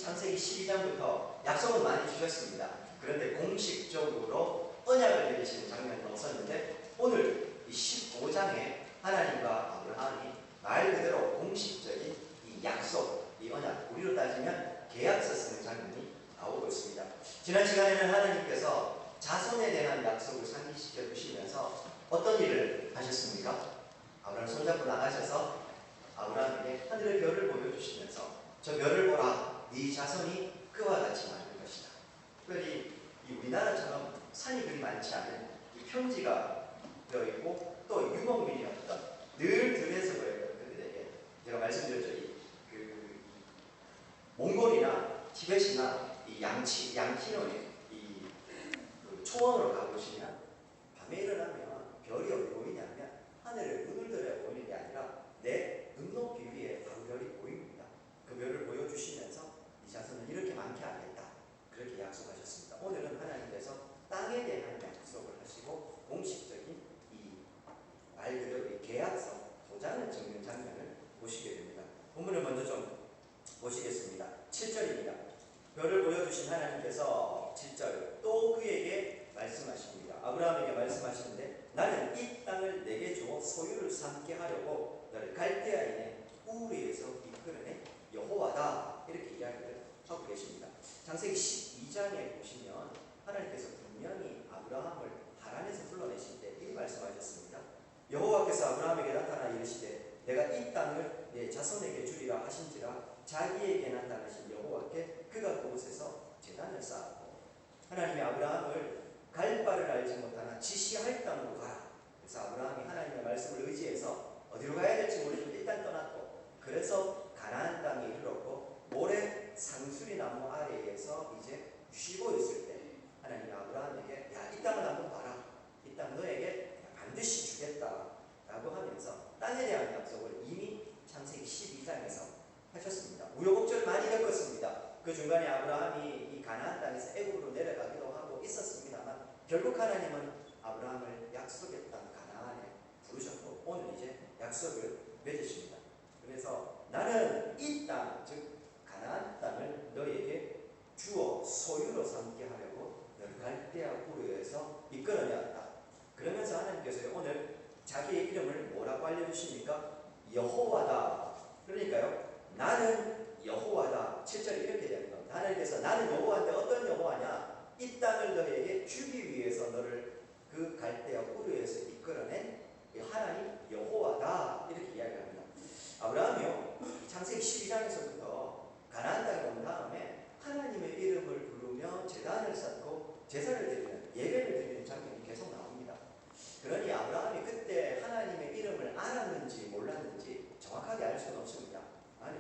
창세기 12장부터 약속은 많이 주셨습니다. 그런데 공식적으로 언약을 내리시는 장면은 없었는데 오늘 이 15장에 하나님과 아브라함이 말 그대로 공식적인 이 약속, 이 언약, 우리로 따지면 계약서 쓰는 장면이 나오고 있습니다. 지난 시간에는 하나님께서 자손에 대한 약속을 상기시켜 주시면서 어떤 일을 하셨습니까? 아브라함 손잡고 나가셔서 아브라함에게 하늘의 별을 보여주시면서 저 별을 보라, 네 자손이 그와 같이 많을 것이다. 특별히 이 우리나라처럼 산이 그리 많지 않은 이 평지가 되어 있고 또 유목민이었던 늘 들에서 보였던 그들에게 제가 말씀드렸죠. 그 몽골이나 티벳이나 이 양치노에 그 초원으로 가보시면 밤에 일어나면 별이 어디 보이냐면 하늘에 눈을 들여 보이는 게 아니라 내 눈높이 위에 바로 별이 보입니다. 그 별을 보여주시면서 이 자손은 이렇게 많게 하겠다. 그렇게 약속하셨습니다. 오늘은 하나님께서 땅에 대한 약속을 하시고 공식적인 이 말 그대로 이 계약서 도장을 찍는 장면을 보시게 됩니다. 본문을 먼저 좀 보시겠습니다. 7절입니다. 별을 보여주신 하나님께서 7절 또 그에게 말씀하십니다. 아브라함에게 말씀하시는데 나는 이 땅을 내게 주어 소유를 삼게 하려고 너를 갈대아인의 우르에서 이끌어낸 여호와다. 이렇게 이야기를 하고 계십니다. 창세기 12장에 보시면 하나님께서 분명히 아브라함을 하란에서 불러내실 때 이렇게 말씀하셨습니다. 여호와께서 아브라함에게 나타나 이르시되 내가 이 땅을 내 자손에게 주리라 하신지라 자기에게 나타나신 여호와께 그가 그곳에서 제단을 쌓았고 하나님이 아브라함을 갈 바를 알지 못하나 지시할 땅으로 가라. 그래서 아브라함이 하나님의 말씀을 의지해서 어디로 가야 될지 모르는데 일단 떠났고 그래서 가나안 땅에 이르렀고 모래 상수리 나무 아래에서 이제 쉬고 있을 때 하나님이 아브라함에게 야, 이 땅을 한번 봐라. 이 땅 너에게 반드시 주겠다 라고 하면서 땅에 대한 약속을 이미 창세기 12장에서 하셨습니다. 우여곡절을 많이 겪었습니다. 그 중간에 아브라함이 이 가나안 땅에서 애굽으로 내려가기도 하고 있었습니다만 결국 하나님은 아브라함을 약속의 땅 가나안에 부르셨고 오늘 이제 약속을 맺으십니다. 그래서 나는 이 땅, 즉 가나안 땅을 너에게 주어 소유로 삼게 하려고 너를 갈대아 우르에서 이끌어내었다. 그러면서 하나님께서 오늘 자기의 이름을 뭐라고 알려주십니까? 여호와다. 그러니까요, 나는 여호와다. 7절에 이렇게 되는 겁니다. 하나님께서 나는 여호와인데 어떤 여호와냐? 이 땅을 너에게 주기 위해서 너를 그 갈대아 우르에서 이끌어낸 하나님 여호와다. 이렇게 이야기합니다. 아브라함이요, 창세기 12장에서부터 가나안 땅에 온 다음에 하나님의 이름을 부르며 제단을 쌓고 제사를 드리는, 예배를 드리는 장면이 계속 나옵니다. 그러니 아브라함이 그때 하나님의 이름을 알았는지 몰랐는지 정확하게 알 수는 없습니다. 아니,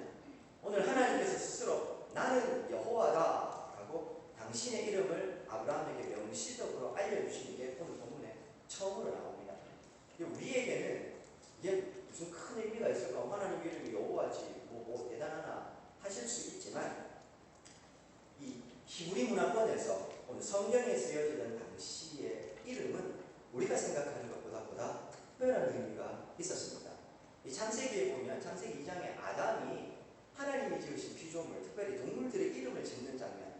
오늘 하나님께서 스스로 나는 여호와다 라고 당신의 이름을 아브라함에게 명시적으로 알려주시는 게 오늘 본문에 처음으로 나옵니다. 우리에게는 이게 무슨 큰 의미가 있을까? 하나님 이름이 여호와지 뭐 대단하나 하실 수 있지만 이 히브리 문화권에서 오늘 성경에 쓰여지던 당시의 이름은 우리가 생각하는 것보다 특별한 의미가 있었습니다. 이 창세기에 보면 창세기 2장에 아담이 하나님이 지으신 피조물, 특별히 동물들의 이름을 짓는 장면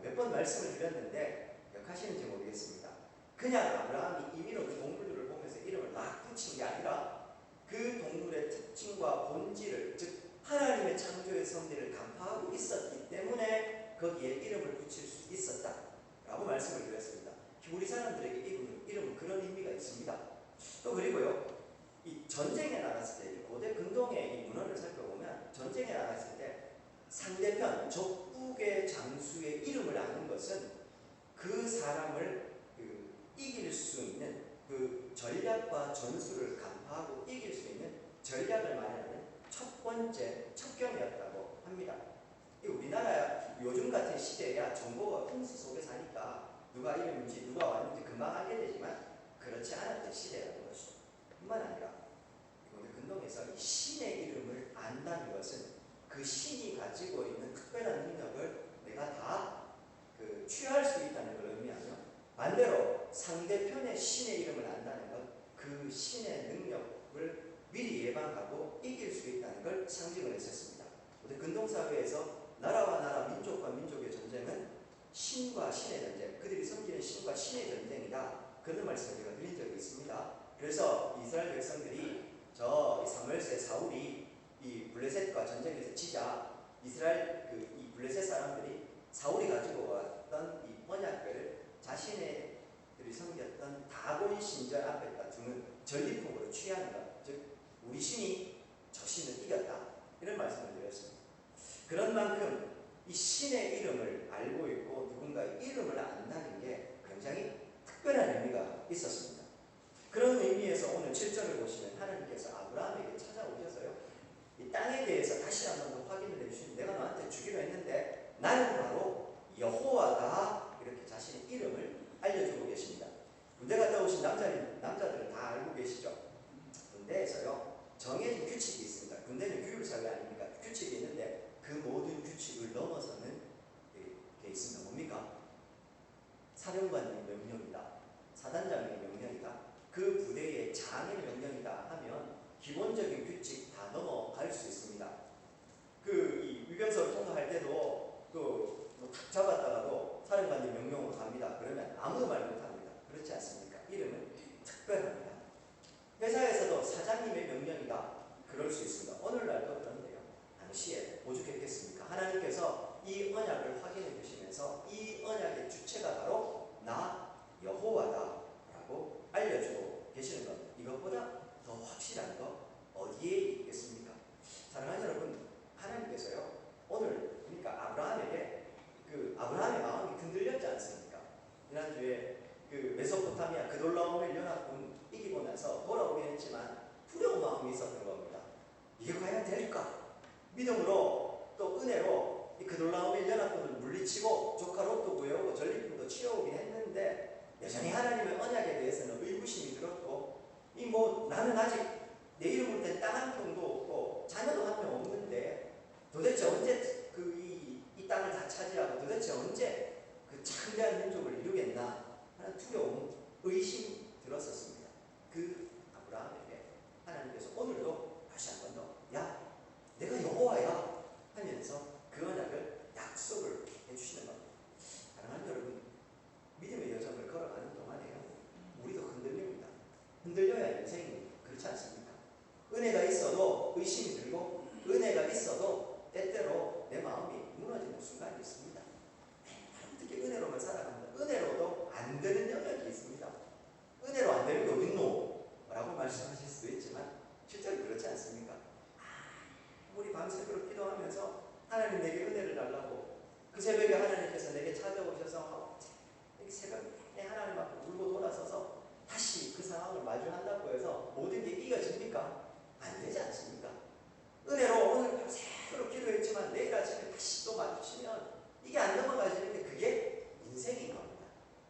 몇 번 말씀을 드렸는데 기억하시는지 모르겠습니다. 그냥 아브라함이 임의로 그 동물들을 보면서 이름을 막 붙인 게 아니라 그 동물의 특징과 본질을, 즉 하나님의 창조의 섭리를 간파하고 있었기 때문에 거기에 이름을 붙일 수 있었다라고 말씀을 드렸습니다. 우리 사람들에게 이름은 그런 의미가 있습니다. 또 그리고요, 이 전쟁에 나갔을 때, 고대 근동의 이 문헌을 살펴보면 전쟁에 나갔을 때 상대편, 적국의 장수의 이름을 아는 것은 그 사람을 이길 수 있는 그 전략과 전술을 간파하고 이길 수 있는 전략을 마련하는 첫 번째 첩경이었다고 합니다. 우리나라 요즘 같은 시대야 정보가 홍수 속에 사니까 누가 이름인지 누가 왔는지 금방 알게 되지만 그렇지 않았던 시대라는 것이죠. 뿐만 아니라 고대 근동에서 이 신의 이름을 안다는 것은 그 신이 가지고 있는 특별한 능력을 내가 다 취할 수 있다는 걸 의미하며, 반대로 상대편의 신의 이름을 안다는 것, 그 신의 능력을 미리 예방하고 이길 수 있다는 걸 상징을 했었습니다. 근동사회에서 나라와 나라, 민족 신과 신의 전쟁, 그들이 섬기는 신과 신의 전쟁이다. 그런 말씀을 제가 드린 적이 있습니다. 그래서 이스라엘 백성들이 저 사무엘서의 사울이 이 블레셋과 전쟁에서 지자 이스라엘 이 블레셋 사람들이 사울이 가지고 왔던 이 언약을 자신들이 섬겼던 다곤 신전 앞에다 두는 전리품으로 취하는 것, 즉 우리 신이 저 신을 이겼다, 이런 말씀을 드렸습니다. 그런 만큼 이 신의 이름을 알고 있고 누군가의 이름을 안다는 게 굉장히 특별한 의미가 있었습니다. 그런 의미에서 오늘 7절을 보시면 하나님께서 아브라함에게 찾아오셔서요, 이 땅에 대해서 다시 한번 더 확인을 해주시면 내가 너한테 주기로 했는데 나는 바로 여호와다, 이렇게 자신의 이름을 알려주고 계십니다. 군대 갔다 오신 남자들은 다 알고 계시죠? 군대에서요 정해진 규칙이 있습니다. 군대는 규율사회 아닙니까? 규칙이 있는데 그 모든 규칙을 넘어서는 게 있습니다. 뭡니까? 사령관의 명령이다, 사단장의 명령이다, 그 부대의 장의 명령이다 하면 기본적인 규칙 다 넘어갈 수 있습니다. 이 위병소를 통과할 때도 탁 잡았다가도 사령관님 명령으로 갑니다. 그러면 아무 말 못합니다. 그렇지 않습니까? 이름은 특별합니다. 회사에서도 사장님의 명령이다, 그럴 수 있습니다. 오늘날도 그런데요, 당시에 오죽했겠습니까? 하나님께서 이 언약을 확인해 주시면서 이 언약의 주체가 바로 나 여호와다 라고 알려주고 계시는 겁니다. 이것보다 더 확실한 거 어디에 있겠습니까? 사랑하는 여러분, 하나님께서요 오늘 그러니까 아브라함에게 아브라함의 마음이 흔들렸지 않습니까? 지난주에 메소포타미아 그돌라오멜 연합군 이기고 나서 돌아오긴 했지만 두려운 마음이 있었던 겁니다. 이게 과연 될까? 믿음으로 또 은혜로 이 그돌라오멜 연합군을 물리치고 조카 롯도 구해오고 전리품도 취해오긴 했는데 여전히 하나님의 언약에 대해서는 의구심이 들었고 나는 아직 내 이름으로 된 땅 한 평도 없고 자녀도 한 명 없는데 도대체 언제 이 땅을 다 차지하고 도대체 언제 그 창대한 민족을 이루겠나 하는 두려움, 의심이 들었었습니다. 그 아브라함에게 하나님께서 오늘도 다시 한 번 더 야, 내가 여호와야 하면서 그 언약을 약속을 해주시는 겁니다. 사랑하는 여러분, 믿음의 여정을 걸어가는 동안에요 우리도 흔들립니다. 흔들려야 인생이 그렇지 않습니까? 은혜가 있어도 의심이 들고 은혜가 있어도 때때로 내 마음이 무너지는 순간이 있습니다. 특히 은혜로만 살아갑니다. 은혜로도 안 되는 영역이 있습니다. 은혜로 안 되는 게 어딨노? 라고 말씀하실 수도 있지만 실제로 그렇지 않습니까? 우리 밤새도록 기도하면서 하나님 내게 은혜를 달라고 그 새벽에 하나님께서 내게 찾아오셔서 새벽에 하나님 앞에 울고 돌아서서 다시 그 상황을 마주한다고 해서 모든 게 이어집니까? 안 되지 않습니까? 은혜로 오늘 밤새도록 기도했지만 내일 아침에 다시 또 마주치면 이게 안 넘어가지는데 그게 인생인 겁니다.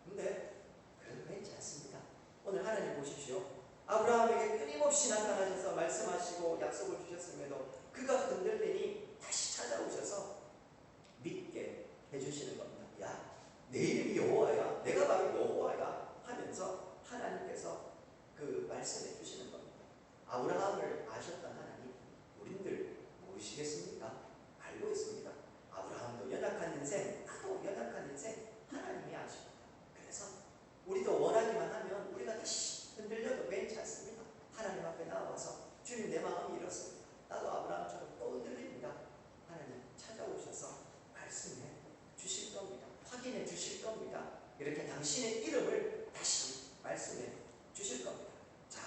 근데 그래도 괜찮지 않습니까? 오늘 하나님 보십시오. 아브라함에게 끊임없이 나타나셔서 말씀하시고 약속을 주셨음에도 그가 흔들리니 다시 찾아오셔서 믿게 해주시는 겁니다. 야, 내 이름이 여호와야, 내가 바로 여호와야 하면서 하나님께서 그 말씀해 주시는 겁니다. 아브라함을 아셨던 하나님, 우리들 모르시겠습니까? 알고 있습니다. 아브라함도 연약한 인생, 나도 연약한 인생 하나님이 아십니다. 그래서 우리도 원하기만 하면 우리가 다시 흔들려도 괜찮습니다. 하나님 앞에 나와서 주님 내 마음이 이렇습니다. 나도 아브라함처럼 또 흔들립니다. 하나님 찾아오셔서 말씀해 주실 겁니다. 확인해 주실 겁니다. 이렇게 당신의 이름을 다시 말씀해 주실 겁니다. 자,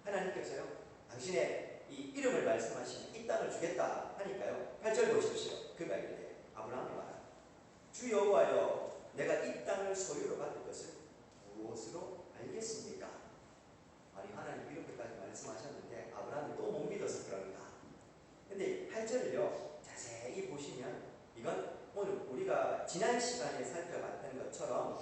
하나님께서요 당신의 이 이름을 말씀하시면 이 땅을 주겠다 하니까요 8절 보십시오. 그가 이르되 아브라함이 말하라. 주 여호와여, 내가 이 땅을 소유로 받을 것을 무엇으로 알겠습니까? 아니 하나님 이렇게까지 말씀하셨는데 아브라함이 또 못 믿어서 그럽니다. 근데 8절을요 자세히 보시면 이건 오늘 우리가 지난 시간에 살펴봤던 것처럼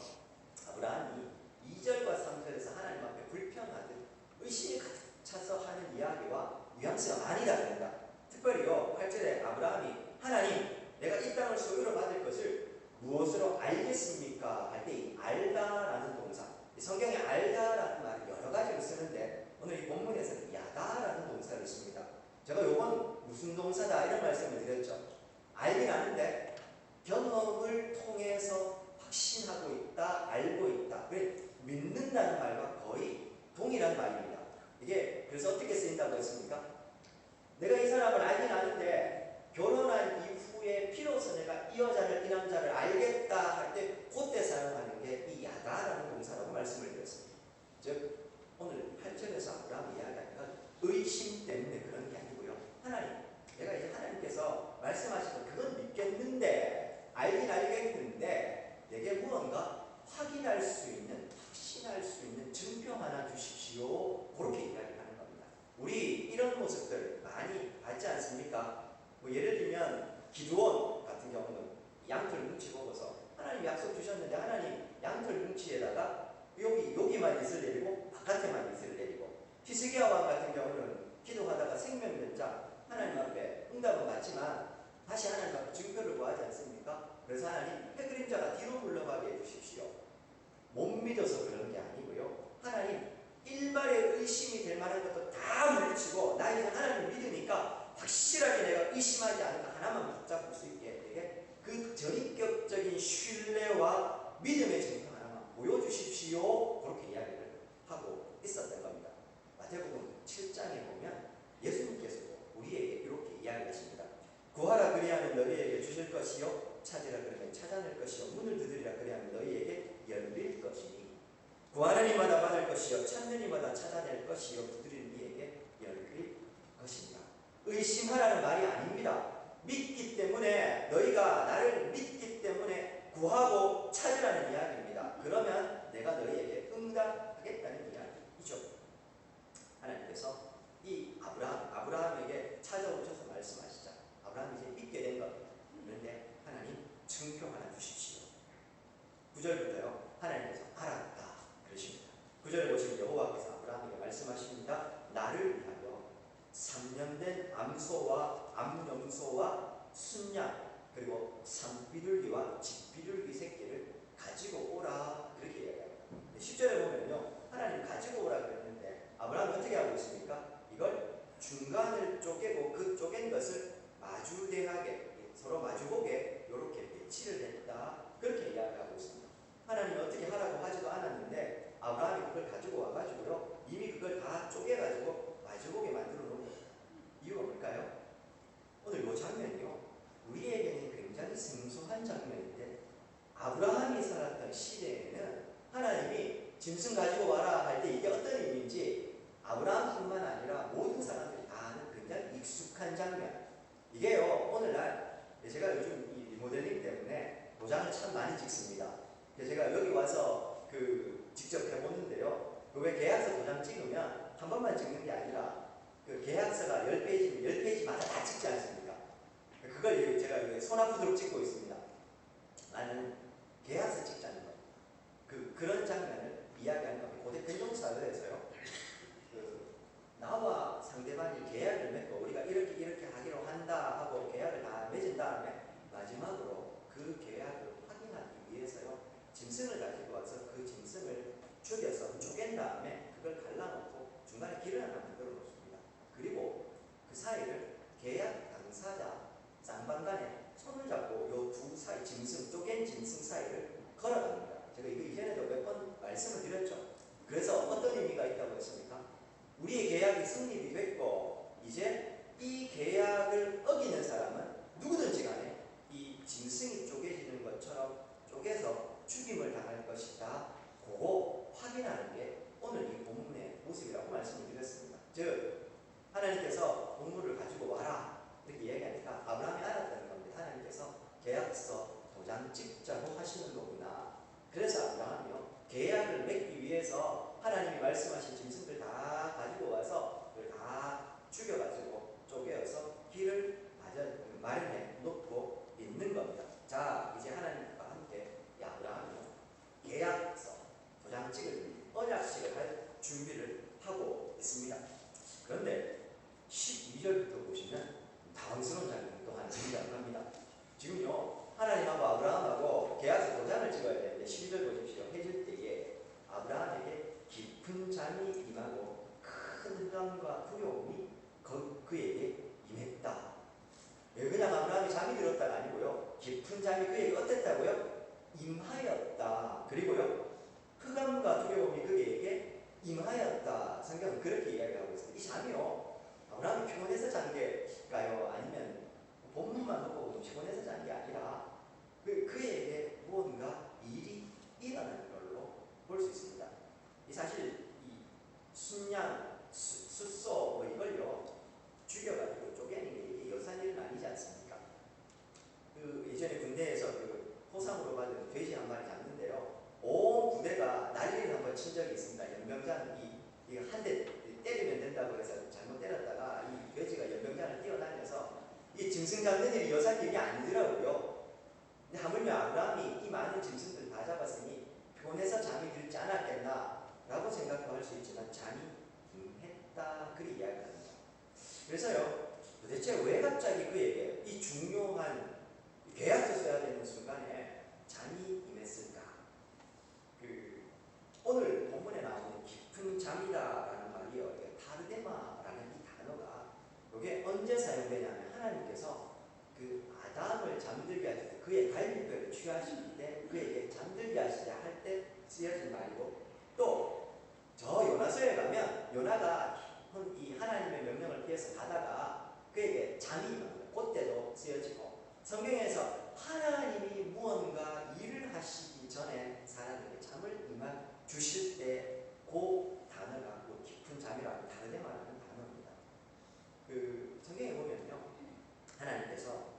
아브라함이 2절과 3절에서 하나님 앞에 불평하듯 의심이 가득 차서 하는 이야기와 뉘앙스가 많이 다릅니다. 특별히요 8절에 아브라함이 하나님 내가 이 땅을 소유로 받을 것을 무엇으로 알겠습니까? 할 때 이 알다라는 동사, 성경에 알다라는 말을 여러 가지로 쓰는데 오늘 이 본문에서는 야다라는 동사를 씁니다. 제가 요건 무슨 동사다 이런 말씀을 드렸죠. 알긴 아는데 경험을 통해서 확신하고 있다, 알고 있다. 그래, 믿는다는 말과 거의 동일한 말입니다. 이게 그래서 어떻게 쓰인다고 했습니까? 내가 이 사람을 알긴 아는데 결혼한 이후에 비로소 내가 이 여자를, 이 남자를 알겠다 할 때 그때 사용하는 게 이 야다라는 동사라고 말씀을 드렸습니다. 즉 오늘 8절에서 아브라함이 이야기하는 건 의심 때문에 그런 게 아니고요. 하나님, 내가 이제 하나님께서 말씀하시는 그건 믿겠는데, 알긴 알겠는데 내게 무언가 확인할 수 있는, 확신할 수 있는 증표 하나 주십시오. 그렇게 이야기하는 겁니다. 우리 이런 모습들 많이 봤지 않습니까? 뭐 예를 들면 기드온 같은 경우는 양털 뭉치 보고서 하나님 약속 주셨는데 하나님 양털 뭉치에다가 여기만 있을 내리고 바깥에만 있을 내리고, 히스기야 왕 같은 경우는 기도하다가 생명연장 하나님 앞에 응답은 받지만 다시 하나님 앞에 증표를 구하지 않습니까? 그래서 하나님 해 그림자가 뒤로 물러가게 해주십시오. 못 믿어서 그런 게 아니고요. 하나님 일말의 의심이 될 만한 것도 다 물리치고 나 이제 하나님을 믿으니까 확실하게 내가 의심하지 않은 거 하나만 붙잡을 수 있게 되게 그 전인격적인 신뢰와 믿음의 증거 하나만 보여주십시오. 그렇게 이야기를 하고 있었던 겁니다. 마태복음 7장에 보면 예수님께서도 우리에게 이렇게 이야기하십니다. 구하라 그리하면 너희에게 주실 것이요, 찾으라 그러면 찾아낼 것이요, 문을 두드리라 그리하면 너희에게 열릴 것이니, 구하는 이마다 받을 것이요, 찾는 이마다 찾아낼 것이요, 두드리는 이에게 열릴 것입니다. 의심하라는 말이 아닙니다. 믿기 때문에, 너희가 나를 믿기 때문에 구하고 찾으라는 이야기입니다. 그러면 내가 너희에게 응답하겠다는 이야기이죠. 하나님께서 이 아브라함에게 찾아오셔서 말씀하시자 아브라함이 이제 믿게 된 겁니다. 그런데 하나님 증표 하나 주십시오. 9절부터요. 하나님께서 알았다 그러십니다. 9절에 보시면 여호와께서 아브라함에게 말씀하십니다. 나를 위하여 3년 된 암소와 암염소와 순양 그리고 산비둘기와 집비둘기 새끼를 가지고 오라 그렇게 이야기합니다. 10절에 보면요. 하나님 가지고 오라 그랬는데 아브라함이 어떻게 하고 있습니까? 이걸 중간을 쪼개고 그 쪼갠 것을 마주대하게 서로 마주보게 이렇게 배치를 했다 그렇게 이야기하고 있습니다. 하나님이 어떻게 하라고 하지도 않았는데 아브라함이 그걸 가지고 와가지고요 이미 그걸 다 쪼개가지고 마주보게 만들어 놓은 거예요. 이유가 뭘까요? 오늘 이 장면이요 우리에게는 굉장히 생소한 장면인데 아브라함이 살았던 시대에는 하나님이 짐승 가지고 와라 할 때 이게 어떤 의미인지 아브라함뿐만 아니라 모든 사람들이 다 아는 굉장히 익숙한 장면. 이게요 오늘날 제가 요즘 이 리모델링 때문에 도장을 참 많이 찍습니다. 제가 여기 와서 직접 해보는데요. 왜 계약서 도장 찍으면 한 번만 찍는 게 아니라 그 계약서가 10페이지면 10페이지마다 다 찍지 않습니까? 그걸 제가 손 아프도록 찍고 있습니다. 나는 계약서 찍자는 겁니다. 그런 장면을 이야기하는 겁니다. 고대 근동사회에서요. 나와 상대방이 계약을 맺고 우리가 이렇게 하기로 한다 하고 계약을 다 맺은 다음에 마지막으로 그 계약을 확인하기 위해서요. 짐승을 가지고 와서 그 짐승을 죽여서 쪼갠 다음에 그걸 갈라놓고 중간에 길을 하나 만들어 놓습니다. 그리고 그 사이를 계약 당사자 쌍방간에 손을 잡고 요 두 사이 쪼갠 짐승 사이를 걸어갑니다. 제가 이거 이전에도 몇 번 말씀을 드렸죠. 그래서 어떤 의미가 있다고 했습니까? 우리의 계약이 성립이 됐고 이제 이 계약을 어기는 사람은 누구든지 간에 이 짐승이 쪼개지는 것처럼 쪼개서 죽임을 당할 것이다. 그거 확인하는 게 오늘 이 본문의 모습이라고 말씀을 드렸습니다. 즉 하나님께서 본문을 가지고 와라 이렇게 얘기하니까 아브라함이 알았다는 겁니다. 하나님께서 계약서 도장 찍자고 하시는 거구나. 그래서 아브라함이요 계약을 맺기 위해서 하나님이 말씀하신 짐승들 다 가지고 와서 그걸 다 죽여가지고 쪼개어서 길을 마련해 놓고 있는 겁니다. 자 이제 하나님과 함께 아브라함이요 계약서 도장 찍을 언약식을 할 준비를 하고 있습니다. 그런데 12절부터 보시면 당황스러운 장면이 또 하나 등장합니다. 지금요 하나님하고 아브라함하고 계약서 도장을 찍어야 되는데 12절 보십시오. 해질 때에 아브라함에게 깊은 잠이 임하고 큰 흔들림과 두려움이 그에게 임했다. 그냥 아브라함이 잠이 들었다가 아니고요. 깊은 잠이 그에게 어땠다고요? 임하였다. 그리고요, 흑암과 두려움이 그에게 임하였다. 성경은 그렇게 이야기하고 있습니다. 이 잠이요, 아브라함이 피곤해서 잔 게가요, 아니면 본문만 놓고 피곤해서 잔 게 아니라 그에게 무언가 일이 일어나는 걸로 볼 수 있습니다. 이 사실 이 순양, 숫소 뭐 이걸요 죽여가지고 쪼개는 게 이게 여산 일은 아니지 않습니까? 그 예전에 군대에서 그 포상으로 받은 돼지 한 마리 잡는데요, 온 부대가 난리를 한번 친 적이 있습니다. 연병장이 한 대 때리면 된다고 해서 잘못 때렸다가 이 돼지가 연병장을 뛰어다녀서 이 짐승 잡는 일이 여산 일이 아니더라고요. 근데 하물며 아브라함이 이 많은 짐승들 다 잡았으니 피곤해서 잠이 들지 않았겠나 라고 생각도 할 수 있지만 잠이 임했다, 그리 이야기합니다. 그래서요, 도대체 왜 갑자기 그에게 이 중요한 계약서 써야 되는 순간에 잠이 임했을까? 오늘 본문에 나오는 깊은 잠이다라는 말이요, 타르데마라는 이 단어가 이게 언제 사용되냐면, 하나님께서 그 아담을 잠들게 하실 때, 그의 갈비뼈를 취하실 때, 그에게 잠들게 하시자 할 때 쓰여진 말이고, 또 저 요나서에 가면 요나가 이 하나님의 명령을 피해서 가다가 그에게 잠이 임합니다. 그때도 쓰여지고, 성경에서 하나님이 무언가 일을 하시기 전에 사람에게 잠을 임하 주실 때 그 단어가 그 깊은 잠이라고 타르데마라는 단어입니다. 성경에 보면요, 하나님께서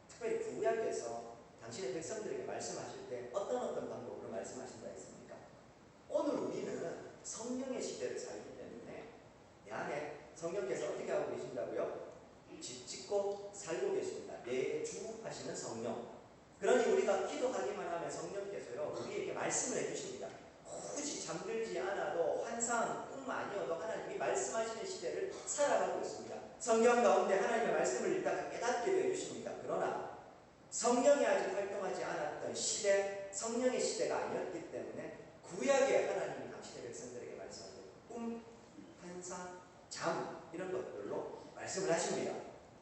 특별히 구약에서 당신의 백성들에게 말씀하실 때 어떤 방법으로 말씀하신다 했습니까? 오늘 우리는 성령의 시대를 살기 때문에 내 안에 성령께서 어떻게 하고 계신다고요? 짓고 살고 계십니다. 내 주 하시는 성령. 그러니 우리가 기도하기만 하면 성령께서요, 우리에게 말씀을 해주십니다. 굳이 잠들지 않아도 환상, 꿈만 아니어도 하나님이 말씀하시는 시대를 살아가고 있습니다. 성경 가운데 하나님의 말씀을 읽다가 깨닫게 해주십니다. 그러나 성령이 아직 활동하지 않았던 시대, 성령의 시대가 아니었기 때문에 구약의 하나님이 당신의 백성들에게 말씀하시는 꿈, 환상, 잠 이런 것들로 말씀을 하십니다.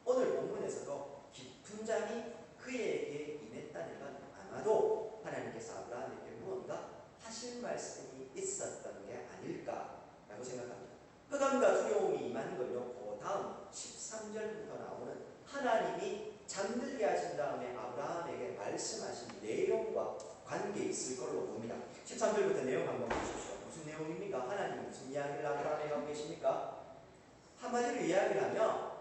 오늘 본문에서도 깊은 잠이 그에게 임했다는 건 아마도 하나님께서 아브라함에게 무언가 하실 말씀이 있었던 게 아닐까라고 생각합니다. 흑암과 두려움이 임하는 건요, 그 다음 13절부터 나오는 하나님이 잠들게 하신 다음에 아브라함에게 말씀하신 내용과 관계에 있을 걸로 봅니다. 13절부터 내용 한번 보십시오. 무슨 내용입니까? 하나님이 무슨 이야기를 아브라함에게 하고 계십니까? 한마디로 이야기를 하면,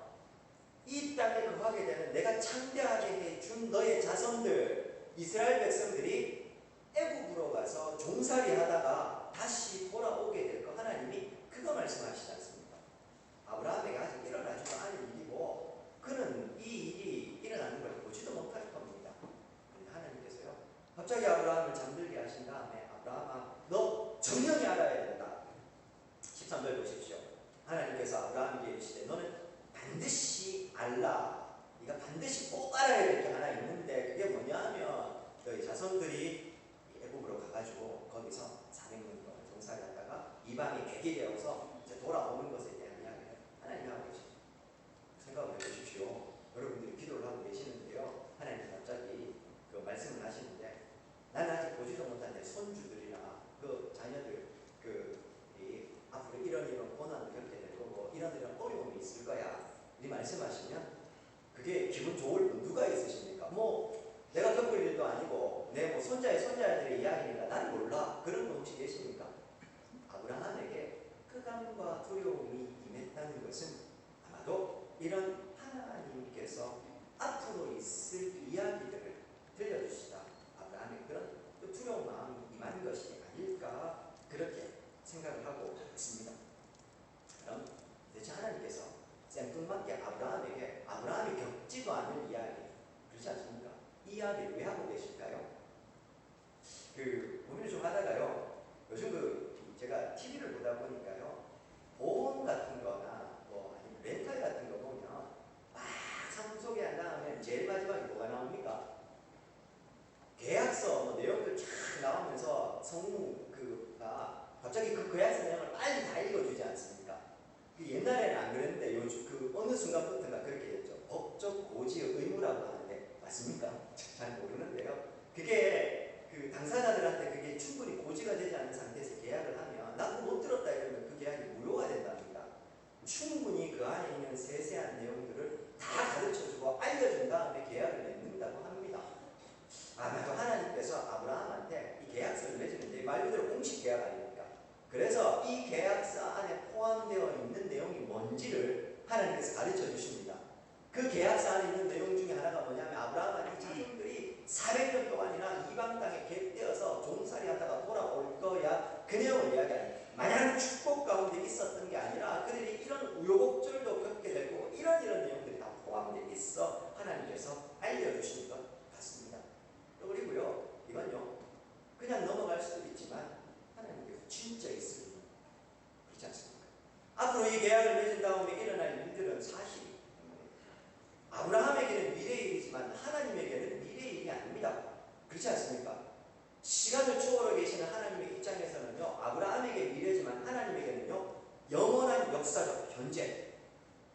이 땅에 거하게 되는 내가 창대하게 해준 너의 자손들 이스라엘 백성들이 애국으로 가서 종살이 하다가 다시 돌아오게 될 거, 하나님이 그거 말씀하시지 않습니까? 아브라함에게 아직 일어나지도 않은 일이고 그는 이 일이 일어나는 걸 보지도 못할 겁니다. 그런데 하나님께서요, 갑자기 아브라함을 잠들게 하신 다음에 아브라함아, 너 정령이 알아야 된다. 13절 보십시오. 하나님께서 아브라함에게 이르시되 너는 반드시 알라. 네가 반드시 꼭 알아야 될 게 하나 있는데 그게 뭐냐 하면, 너희 자손들이 애국으로 가가지고 거기서 400년 동안 종살이 하다가 이방이 백이 되어서 이제 돌아오는 것에 대한 이야기를 하나님이 하고 계십니다. 생각을 해보십시오. 여러분들이 기도를 하고 계시는데요, 하나님이 갑자기 그 말씀을 하시는데, 나는 아직 보지도 못한 내 손주들이나 그 자녀들 앞으로 이런 고난을 겪게 될 거고 이런 어려움이 있을 거야, 이 말씀하시면 그게 기분 좋을 분 누가 있으십니까? 뭐 내가 겪을 일도 아니고 내 손자의 손자들의 이야기니까 난 몰라, 그런 분 혹시 계십니까? 아브라함에게 흑암과 두려움이 임했다는 것은 아마도 이런 하나님께서 앞으로 있을 이야기들을 들려주시다 아브라함의 그런 두려운 마음이 임한 것이 아닐까, 그렇게 생각을 하고 있습니다. 그럼 대체 하나님께서 생뚱맞게 아브라함에게 아브라함이 겪지도 않을 이야기, 그렇지 않습니까? 이 이야기를 왜 하고 계실까요? 고민을 좀 하다가요, 요즘 제가 TV를 보다 보니까요, 보험 같은 거나 뭐 아니면 렌탈 같은 거 보면 막 상품 소개한 다음에 제일 마지막에 뭐가 나옵니까? 계약서 내용들 쫙 나오면서 성우가 갑자기 그 계약서 내용을 빨리 다 읽어주지 않습니까? 옛날에는 안 그랬는데 요즘 어느 순간부터가 그렇게 됐죠. 법적 고지의 의무라고 하는데 맞습니까? 잘 모르는데요. 하나님께서 가르쳐 주십니다. 그 계약서 안에 있는 내용 중에 하나가 뭐냐면 아브라함은 이 자손들이 400년 동안이나 이방 땅에 객되어서 종살이 하다가 돌아올 거야. 그 내용을 이야기하는 마냥 축복 가운데 있었던 게 아니라 그들이 이런 우여곡절도 겪게 되고 이런 내용들이 다 포함되어 있어 하나님께서 알려주신 것 같습니다. 그리고요, 이건요 그냥 넘어갈 수도 있지만 하나님께서 진짜 있을 일 그렇지 않습니까? 앞으로 이 계약을 맺은 다음에 일어날 일들은 사실이 아브라함에게는 미래의 일이지만 하나님에게는 미래의 일이 아닙니다. 그렇지 않습니까? 시간을 초월해 계시는 하나님의 입장에서는요, 아브라함에게 미래지만 하나님에게는요, 영원한 역사적 현재.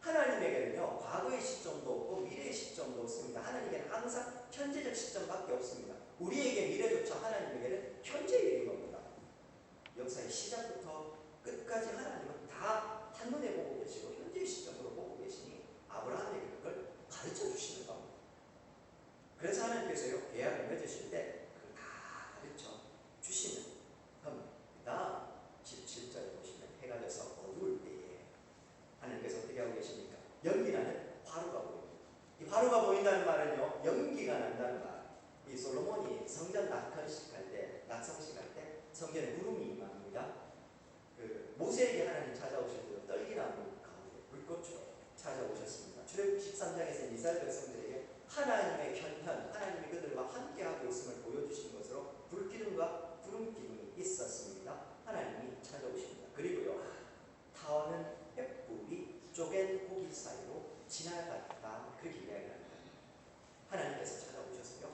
하나님에게는요, 과거의 시점도 없고 미래의 시점도 없습니다. 하나님에게는 항상 현재적 시점밖에 없습니다. 우리에게 미래조차 하나님에게는 현재의 일인 겁니다. 역사의 시작부터 끝까지 하나님은 다 한눈에 보고 계시고 현재의 시점으로 보고 계시니 아브라함에게 그걸 가르쳐 주시는 겁니다. 그래서 하나님께서요, 계약을 맺으실 때 그걸 다 가르쳐 주시는 겁니다. 다음 17절에 보시면 해가 져서 어두울 때에 하나님께서 어떻게 하고 계십니까? 연기나는 화루가 보입니다. 이 화루가 보인다는 말은요, 연기가 난다는 말. 이 솔로몬이 성전 낙헌식 할 때, 낙성식 할 때 성전에 구름이 임합니다. 그 모세에게 하나님 찾아오실 때도 떨기나무 가운데 불꽃으로 찾아오셨습니다. 출애굽 13장에서 이스라엘 백성들에게 하나님의 현현, 하나님이 그들과 함께하고 있음을 보여주신 것으로 불기둥과 구름기둥이 있었습니다. 하나님이 찾아오십니다. 그리고요, 타오는 횃불이 쪼갠 고기 사이로 지나갔다. 그렇게 이야기를 합니다. 하나님께서 찾아오셔서요,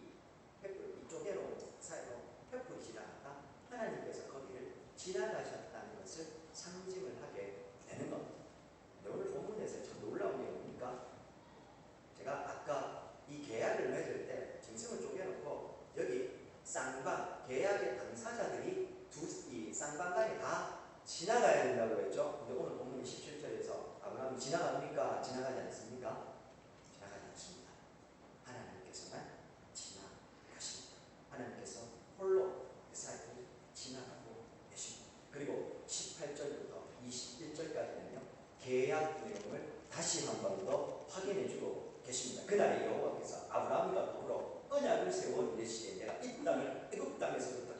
이 횃불, 이 쪼개놓은 사이로 횃불이 지나갔다. 하나님께서 거기를 지나가셨다는 것을 상징을 하게 되는 겁니다. 오늘 본문에서 참 놀라운 게 뭡니까? 제가 아까 이 계약을 맺을 때 짐승을 쪼개놓고 여기 쌍방, 계약의 당사자들이 이 쌍방간에 다 지나가야 된다고 했죠. 근데 오늘 본문 17절에서 아브라함이 지나갑니까? 지나가지 않습니까? 지나가지 않습니다. 하나님께서만 지나가십니다. 하나님께서 홀로 그 사이를 지나가고 계십니다. 그리고 18절부터 21절까지는요, 계약 내용을 다시 한 번 더 확인해주고 계십니다. 그날에 여호와께서 아브라함과 더불어 언약을 세워 이르시되 내가 이 땅을 애굽 땅에서부터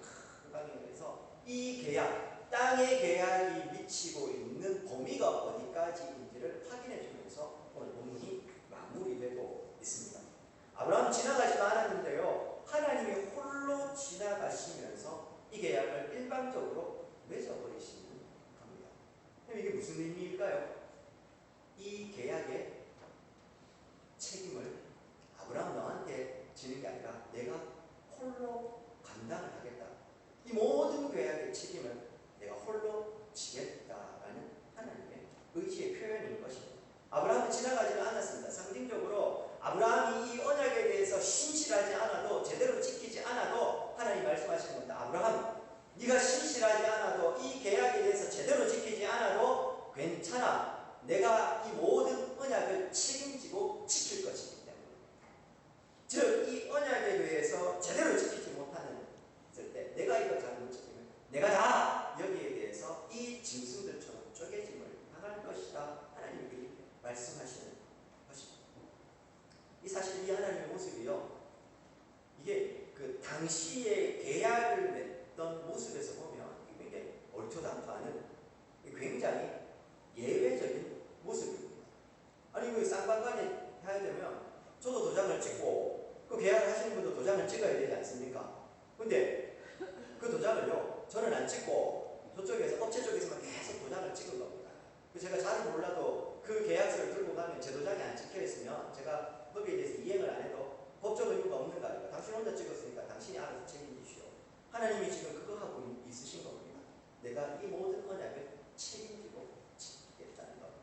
강행을 해서 이 계약, 땅의 계약이 미치고 있는 범위가 어디까지인지를 확인해주면서 오늘 본문이 마무리되고 있습니다. 아브라함 지나가지도 않았는데요, 하나님이 홀로 지나가시면서 이 계약을 일방적으로 맺어버리시는 겁니다. 그럼 이게 무슨 의미일까요? 이 계약의 책임을 아브라함 너한테 지는 게 아니라 내가 홀로 감당을 하겠다. 이 모든 계약의 책임을 내가 홀로 지겠다라는 하나님의 의지의 표현인 것입니다. 아브라함은 지나가지는 않았습니다. 상징적으로 아브라함이 이 언약에 대해서 신실하지 않아도, 제대로 지키지 않아도 하나님 말씀하시는 겁니다. 아브라함, 네가 신실하지 않아도, 이 계약에 대해서 제대로 지키지 않아도 괜찮아. 내가 이 모든 언약을 책임지고 지킬 것이기 때문에. 즉, 이 언약에 대해서 제대로 지키지 못하는 때 내가 이걸 잘못 지키면 내가 다 여기에 대해서 이 짐승들처럼 쪼개짐을 당할 것이다. 하나님이 말씀하시는 것입니다. 이 사실 이 하나님의 모습이요, 이게 그 당시의 계약을 맺던 모습에서 보면 굉장히 얼토당토 않은 굉장히 예외적인 모습입니다. 아니, 그 쌍방간에 해야 되면 저도 도장을 찍고 그 계약을 하시는 분도 도장을 찍어야 되지 않습니까? 근데 그 도장을요, 저는 안 찍고 저쪽에서, 업체 쪽에서만 계속 도장을 찍은 겁니다. 제가 잘 몰라도 그 계약서를 들고 가면 제 도장이 안 찍혀 있으면 제가 거기에 대해서 이행을 안 해도 법적 의무가 없는 거 아닙니까? 당신 혼자 찍었으니까 당신이 알아서 책임지시오. 하나님이 지금 그거 하고 있으신 겁니다. 내가 이 모든 언약을 책임지고 지키겠다는 겁니다.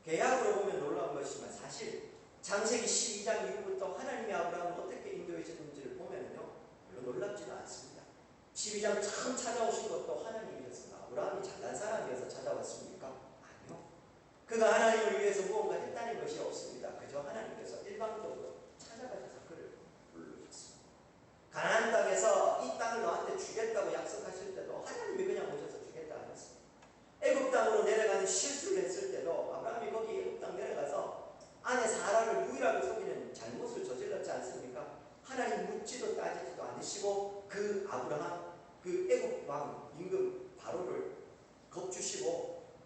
계약으로 보면 놀라운 것이지만 사실 창세기 12장 이후부터 하나님이 아브라함을 어떻게 인도하셨는지를 보면요, 별로 놀랍지는 않습니다. 12장 처음 찾아오신 것도 하나님이었습니다. 아브라함이 잘난 사람이어서 찾아왔습니까? 아니요. 그가 하나님을 위해서 무언가 했다는 것이 없습니다. 그저 하나님께서 일방적으로 찾아가셔서 그를 부르셨습니다. 가나안 땅에서 이 땅을 너한테 주겠다고 약속하실 때도 하나님이 그냥 오셔서 주겠다 하셨습니다. 애굽 땅으로 내려가는 실수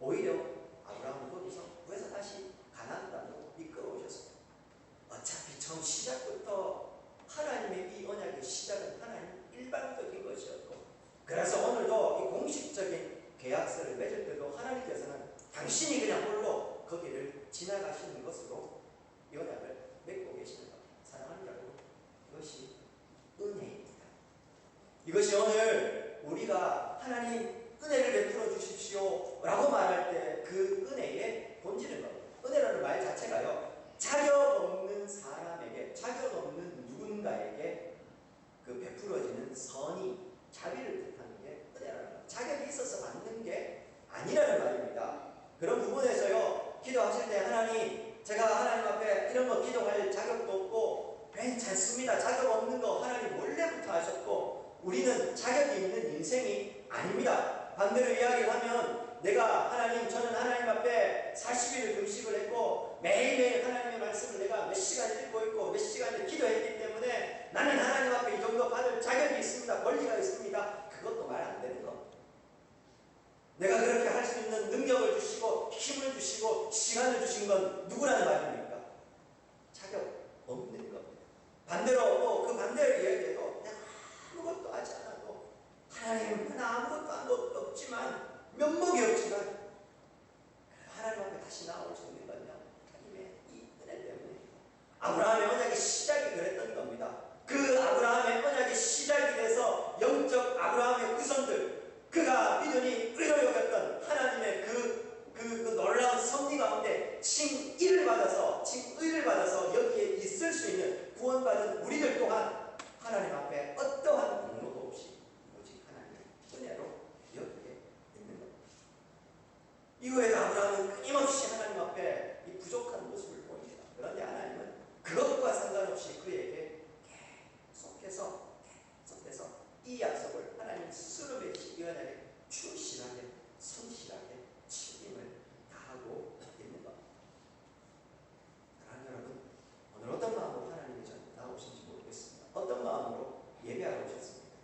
오히려 아브라함은 거기서 구해서 다시 가나안 땅으로 이끌어 오셨어요. 어차피 처음 시작부터 하나님의 이 언약의 시작은 하나님 일방적인 것이었고, 그래서 오늘도 이 공식적인 계약서를 맺을 때도 하나님께서는 당신이 그냥 홀로 거기를 지나가시는 것으로 이 언약을 맺고 계시는 겁니다. 사랑하는 여러분, 이것이 은혜입니다. 이것이 오늘 우리가 하나님 은혜를 베풀어 주십시오 라고 말할 때 그 은혜의 본질인 겁니다. 은혜라는 말 자체가요, 자격 없는 사람에게, 자격 없는 누군가에게 그 베풀어지는 선이, 자비를 뜻하는 게 은혜라는 겁니다. 자격이 있어서 받는 게 아니라는 말입니다. 그런 부분에서요, 기도하실 때 하나님, 제가 하나님 앞에 이런 거 기도할 자격도 없고 괜찮습니다. 자격 없는 거 하나님 원래부터 하셨고 우리는 자격이 있는 인생이 아닙니다. 반대로 이야기를 하면 내가 하나님, 저는 하나님 앞에 40일을 금식을 했고 매일매일 하나님의 말씀을 내가 몇 시간 읽고 있고 몇 시간을 기도했기 때문에 나는 하나님 앞에 이 정도 받을 자격이 있습니다. 권리가 있습니다. 그것도 말 안 되는 겁니다. 내가 그렇게 할 수 있는 능력을 주시고 힘을 주시고 시간을 주신 건 누구라는 말입니까? 자격 없는 겁니다. 반대로 그 반대를 이야기해도 내가 아무것도 하지 않아도 하나님, 나 아무것도 한 것도 없지만 면목이 없지만 하나님 앞에 다시 나올 수 있는 건요, 하나님의 이 은혜 때문에. 아브라함의 언약의 시작이 그랬던 겁니다. 그 아브라함의 언약의 시작이 돼서 영적 아브라함의 후손들, 그가 믿음이 의로 여겼던 하나님의 그 놀라운 섭리 가운데 칭의를 받아서 여기에 있을 수 있는 구원받은 우리들 또한 하나님 앞에 어떠한 공로도 없이 오직 하나님의 은혜로 여기에 있는 겁니다. 이후에 아브라함은 끊임없이 하나님 앞에 이 부족한 모습을 보입니다. 그런데 하나님은 그것과 상관없이 그에게 계속해서 이 약속을 하나님 스스로 맺기 위하여 충실하게, 성실하게 책임을 다하고 있는 겁니다. 사랑하는 여러분, 오늘 어떤 마음으로 하나님의 전에 나오신지 모르겠습니다. 어떤 마음으로 예배하러 오셨습니까?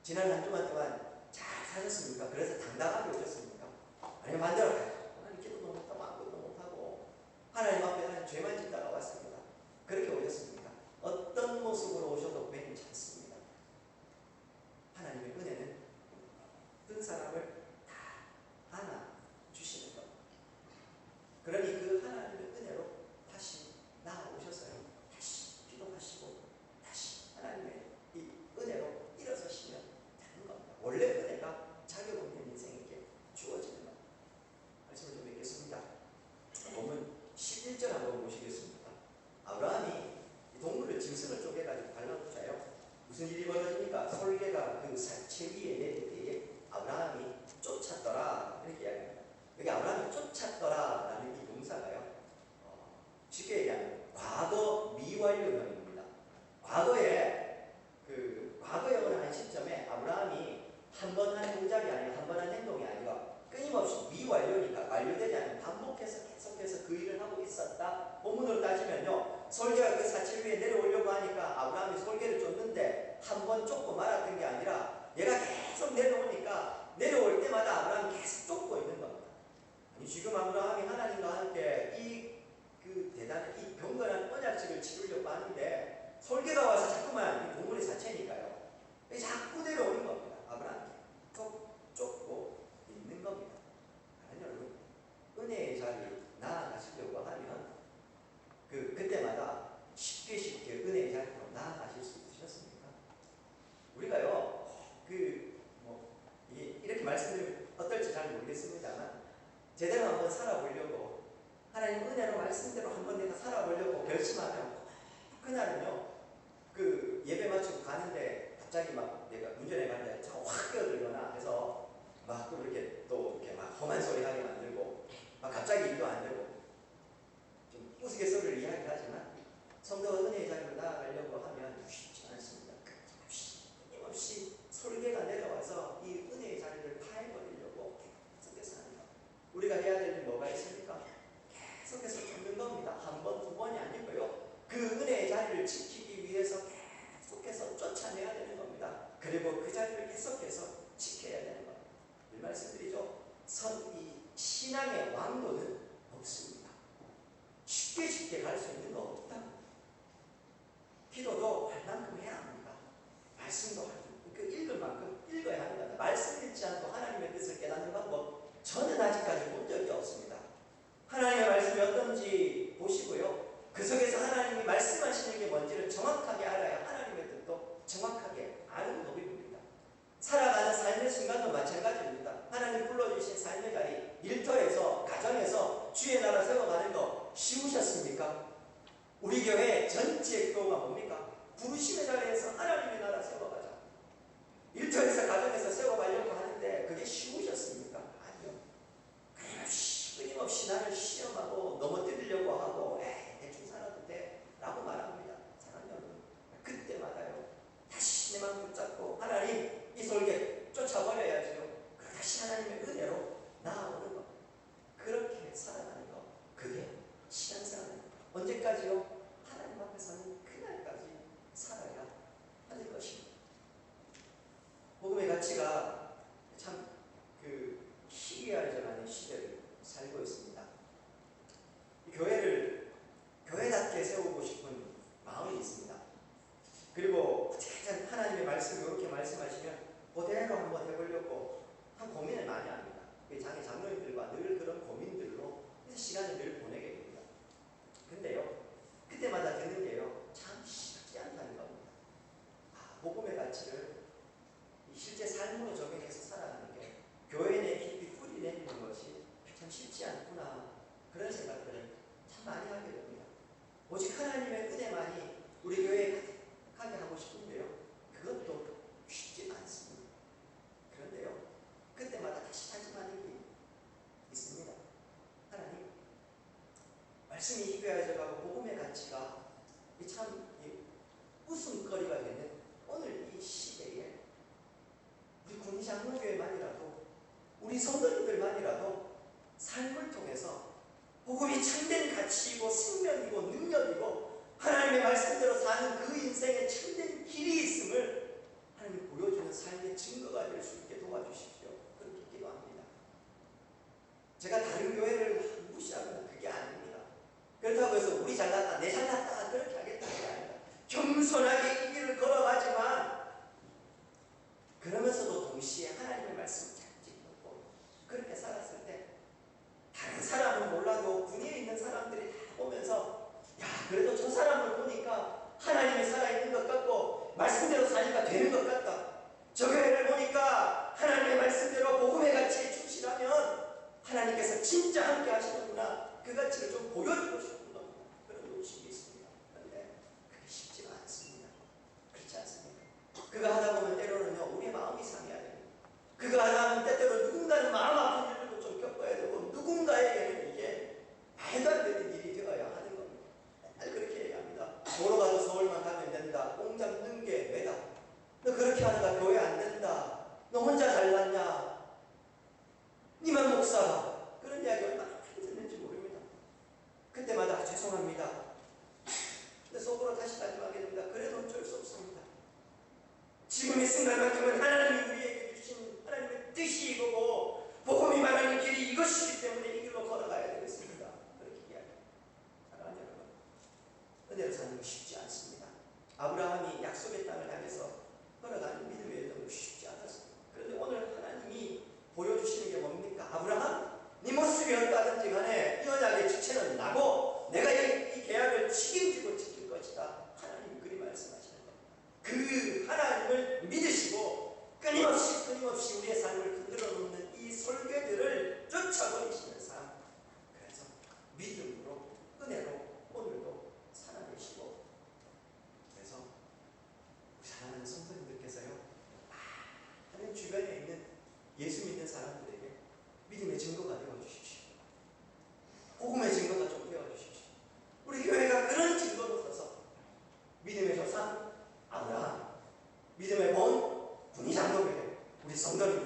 지난 한 주간 동안 잘 사셨습니까? 그래서 당당하게 오셨습니까? 아니면 반대로 하나님 기도도 못하고 아무것도 못하고 하나님 앞에 하나님 죄만 짓다가 왔습니다. 그렇게 오셨습니까? 어떤 모습으로 오셔도 괜찮습니다. 하나님의 은혜는 어떤 사람을 다 안아주시는 것. 그러니 그 하나님의 은혜로 다시 나아오셔서요, 다시 기도하시고 다시 하나님의 이 은혜로 일어서시면 되는 겁니다. 원래 은혜가 자격 없는 인생에게 주어지는 겁니다. 말씀을 좀 맺겠습니다. 본문 11절 한번 보시겠습니다. 아브라함이 동물을 짐승을 쪼개가지고 갈라놓자요. 무슨 일이 벌어집니까? 솔개가 그 사체 위에 내릴 때에 아브라함이 쫓았더라, 이렇게 이야기합니다. 여기 아브라함이 쫓았더라라는 이 동사가요, 쉽게 얘기하면 과거 미완료형입니다. 과거에 어느 한 시점에 아브라함이 한 번 한 동작이 아니라 한 번 한 행동이 아니라 끊임없이 미완료니까 완료되지 않으면 반복해서 계속해서 그 일을 하고 있었다. 본문으로 따지면요, 솔개가 그 사칠 위에 내려오려고 하니까 아브라함이 솔개를 쫓는데 한 번 쫓고 말았던 게 아니라 얘가 계속 내려오니까 내려올 때마다 아브라함이 계속 쫓고 있는 겁니다. 아니, 지금 아브라함이 하나님과 함께 대단한 이 경건한 언약식을 치르려고 하는데 솔개가 와서 자꾸만 이 동물의 사체니까요, 자꾸 내려오는 겁니다. 아브라함이 쫓고 있는 겁니다. 아니, 여러분, 은혜의 자리에 나아가시려고 하면 그때마다 쉽게 은혜의 자리로 나아가실 수 있으셨습니까? 우리가요, 이렇게 말씀드리면 어떨지 잘 모르겠습니다만 제대로 한번 살아보려고, 하나님 은혜로 말씀대로 한번 내가 살아보려고 결심하면 그날은요, 예배 마치고 가는데 갑자기 막 내가 운전해 가는데 차가 확 끼어들거나 해서 막 이렇게 막 험한 소리 하게 만들고 막 갑자기 일도 안 되고 좀 우스갯소리를 이야기하지만 성도가 은혜의 자리로 나아가려고 하면 쉽지 않습니다. 끊임없이 솔개가 내려와서 이 은혜의 자리를 파해버리려고 계속해서 하는 것. 우리가 해야 될 일이 뭐가 있습니까? 계속해서 쫓는 겁니다. 한 번, 두 번이 아니고요, 그 은혜의 자리를 지키기 위해서 계속해서 쫓아내야 되는 겁니다. 그리고 그 자리를 계속해서 지켜야 되는 겁니다. 이 말씀드리죠. 이 신앙의 왕도는 없습니다. 쉽게 갈 수 있는 거 없다. 기도도 할 만큼 해야 합니다. 말씀도 그 읽을 만큼 읽어야 하는 겁니다. 말씀 읽지 않고 하나님의 뜻을 깨닫는 방법 저는 아직까지 본 적이 없습니다. 하나님의 말씀이 어떤지 보시고요. 그 속에서 하나님이 말씀하시는 게 뭔지를 정확하게 알아야 하나님의 뜻도 정확하게 아는 법입니다. 살아가는 삶의 순간도 마찬가지입니다. 하나님 불러주신 삶의 자리, 일터에서, 가정에서 주의 나라 세워가는 거 쉬우셨습니까? 우리 교회 전체 교우가 뭡니까? 부르심의 자리에서 하나님의 나라 세워가자. 일터에서, 가정에서 세워가려고 하는데 그게 쉬우셨습니까? 아니요. 끊임없이 나를 시험하고 넘어뜨리려고 하고 대충 살아도 돼 라고 말합니다. 사랑하는 여러분, 그때마다요 다시 내 마음 붙잡고 하나님 이 솔개 쫓아버려야죠. 다시 하나님의 은혜로 나아오는 것, 그렇게 살아가는 것, 그게 신앙생활입니다. 언제까지요? 하나님 앞에서는 그날까지 살아야 하는 것입니다. 복음의 가치가 참 희귀하지만의 시대를 살고 있습니다. 교회를 교회답게 세우고 싶은 마음이 있습니다. 그리고 하나님의 말씀 이렇게 말씀하시면 그대로 한번 해보려고 한 고민을 많이 합니다. 장로님들과 늘 그런 고민들로 시간을 늘 보내게 됩니다. 근데요, 그때마다 듣는 게요, 참 쉽지 않다는 겁니다. 복음의 가치를 실제 삶으로 적용해서 살아가는 게 교회 내 깊이 뿌리 내리는 것이 참 쉽지 않구나, 그런 생각들을 참 많이 하게 됩니다. 오직 하나님의 은혜만이 우리 교회에 가게 하고 싶은데요, 그것도 쉽지 않습니다. 그런데요, 그때마다 다시 다짐하는 게 있습니다. 하나님, 말씀이 희귀해져 가고 복음의 가치가 참 웃음거리가 되는 오늘 이 시대에 우리 군장로교회만이라도, 우리 성도님들만이라도 삶을 통해서 복음이 참된 가치이고 생명이고 능력이고 하나님의 말씀대로 사는 그 인생에 참된 길이 있음을 하나님 보여주는 삶의 증거가 될 수 있게 도와주십시오. 그렇게 기도합니다. 제가 다른 교회를 무시하거나 그게 아닙니다. 그렇다고 해서 우리 잘났다, 내 잘났다 그렇게 하겠다는 게 아닙니다. 겸손하게 이 길을 걸어가지만 그러면서도 동시에 하나님의 말씀을 잘 짚고 그렇게 살았을 때 다른 사람은 몰라도 군위에 있는 사람들이 다 보면서 야, 그래도 저 사람을 보니까 하나님이 살아있는 것 같고 말씀대로 사니까 되는 것 같다. 저 교회를 보니까 하나님의 말씀대로 복음의 가치에 충실하면 하나님께서 진짜 함께 하시는구나, 그 가치를 좀 보여주고 싶은 겁니다. 그런 욕심이 있습니다. 그런데 그게 쉽지가 않습니다. 그렇지 않습니까? 그거 하다 보면 때로는요, 우리의 마음이 상해야 됩니다. 그거 하다 보면 때때로 누군가는 마음 아픈 일도 좀 겪어야 되고, 누군가에게는 이게 말도 안 되는 일이 되어야 하는 겁니다. 맨날 그렇게 얘기합니다. 보러 가도 서울만 가면 된다. 공 잡는 게 매다. 너 그렇게 하다가 교회 안 된다. 너 혼자 잘났냐? 니만 목사가. 그런 이야기 얼마나 많이 듣는지 모릅니다. 그때마다 죄송합니다. 근데 속으로 다시 다짐하게 됩니다. 그래도 어쩔 수 없습니다. 지금 이 순간만큼은 하나님이 우리에게 주신 하나님의 뜻이 이거고 복음이 말하는 길이 이것이기 때문에 이 길로 걸어가야 되겠습니다. 그렇게 이야기합니다. 사랑하는 여러분, 은혜로 사는 거 쉽지 않습니다. 아브라함이 약속의 땅을 향해서 걸어가는 믿음의 여정도 쉽지 않았습니다. 그런데 오늘 하나님이 보여주시는 게 뭡니까? 아브라함, 네 모습이 어떠하든지 간에 이 언약의 주체는 나고 내가 이 계약을 책임지고 지킬 것이다. 하나님이 그리 말씀하시는 겁니다. 그 하나님을 믿으시고 끊임없이 우리의 삶을 흔들어 놓는 이 설계들을 쫓아버리시는 삶, 그래서 믿음으로 은혜로 오늘도 살아내시고, 그래서 우리 사랑하는 성도님들께서요, 많은 주변에 있는 예수 믿는 사람들에게 믿음의 증거가 되어주십시오. 복음의 증거가 좀 되어주십시오. 우리 교회가 그런 증거로 서서 믿음의 조상 아브라함, 믿음의 본 군의장로교회, 우리 성도님들